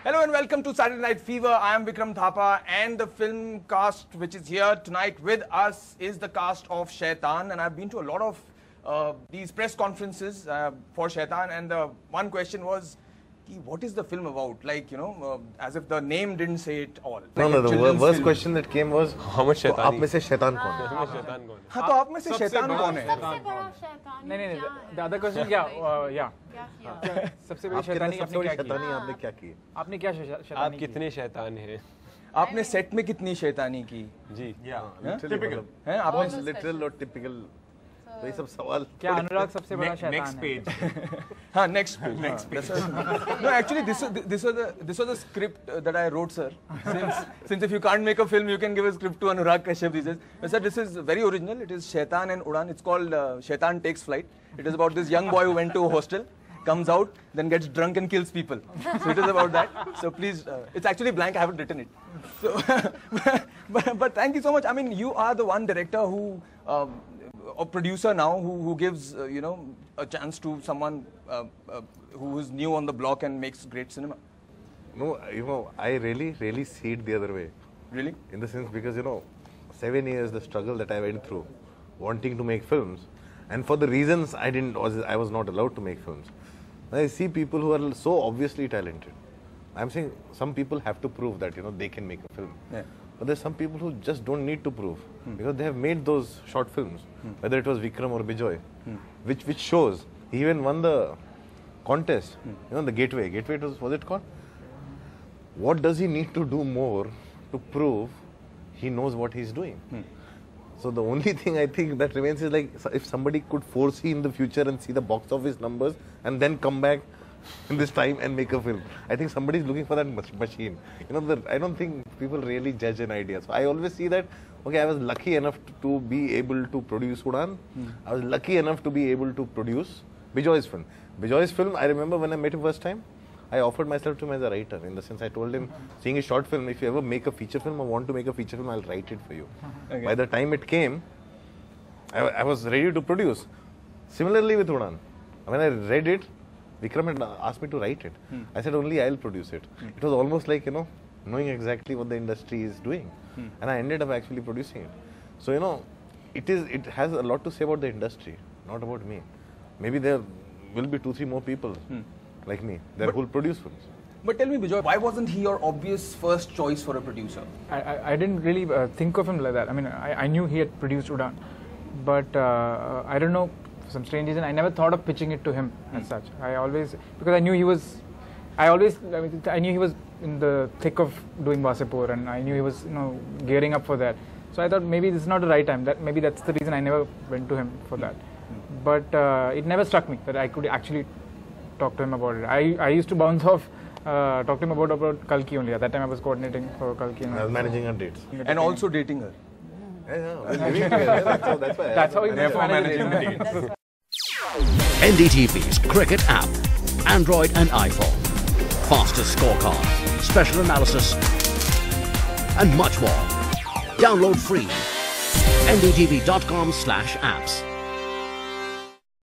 Hello and welcome to Saturday Night Fever. I am Vikram Thapa and the film cast which is here tonight with us is the cast of Shaitan, and I've been to a lot of these press conferences for Shaitan, and the one question was, what is the film about? Like, you know, as if the name didn't say it all. No, like the worst question that came was, how much Shaitan? आप में से शैतान कौन है? हाँ, तो आप में से शैतान कौन है? सबसे बड़ा शैतान नहीं the other question क्या सबसे बड़ी शैतानी आपने क्या की? आपने क्या शैतानी आप कितने शैतान हैं? आपने सेट में कितनी शैतानी की? जी टिपिकल हैं आपने लिटरल और टिपिकल तो ये सब सवाल क्या अनुराग सबसे बड़ा शैतान है? हाँ, next page. No, actually, this was the script that I wrote, sir. Since if you can't make a film, you can give a script to Anurag, Kashyap. He says, sir, this is very original. It is Shaitan and Udan. It's called Shaitan Takes Flight. It is about this young boy who went to a hostel, comes out, then gets drunk and kills people. So it is about that. So please, it's actually blank. I haven't written it. So, but thank you so much. I mean, you are the one director who. A producer now who gives you know, a chance to someone who is new on the block and makes great cinema. No, you know, I really see it the other way. Really? In the sense, because you know, 7 years the struggle that I went through, wanting to make films, and for the reasons I was not allowed to make films. I see people who are so obviously talented. I'm saying some people have to prove that, you know, they can make a film. Yeah. But there's some people who just don't need to prove because they have made those short films, whether it was Vikram or Bejoy, which shows. He even won the contest, you know, the Gateway. Gateway was it called? What does he need to do more to prove he knows what he's doing? So the only thing I think that remains is like if somebody could foresee in the future and see the box office numbers and then come back in this time and make a film. I think somebody is looking for that machine. You know, I don't think people really judge an idea. So I always see that, okay, I was lucky enough to be able to produce Udan. I was lucky enough to be able to produce Bejoy's film. Bejoy's film, I remember when I met him first time, I offered myself to him as a writer. In the sense, I told him, seeing a short film, if you ever make a feature film or want to make a feature film, I'll write it for you. Okay. By the time it came, I was ready to produce. Similarly with Udan. When I read it, Vikram had asked me to write it. I said only I'll produce it. It was almost like, you know, knowing exactly what the industry is doing. And I ended up actually producing it. So, you know, it has a lot to say about the industry, not about me. Maybe there will be 2-3 more people like me that will produce films. But tell me, Bejoy, why wasn't he your obvious first choice for a producer? I didn't really think of him like that. I mean, I knew he had produced Udan, but I don't know. For some strange reason, I never thought of pitching it to him as such. Because I knew he was, I knew he was in the thick of doing Wasipur, and I knew he was, you know, gearing up for that. So I thought maybe this is not the right time. Maybe that's the reason I never went to him for that. But it never struck me that I could actually talk to him about it. I used to bounce off, talk to him about Kalki only. At that time, I was coordinating for Kalki. I was managing her dates. And also dating her. That's how he managing the dates. NDTV's cricket app, Android and iPhone, fastest scorecard, special analysis, and much more. Download free. ndtv.com/apps.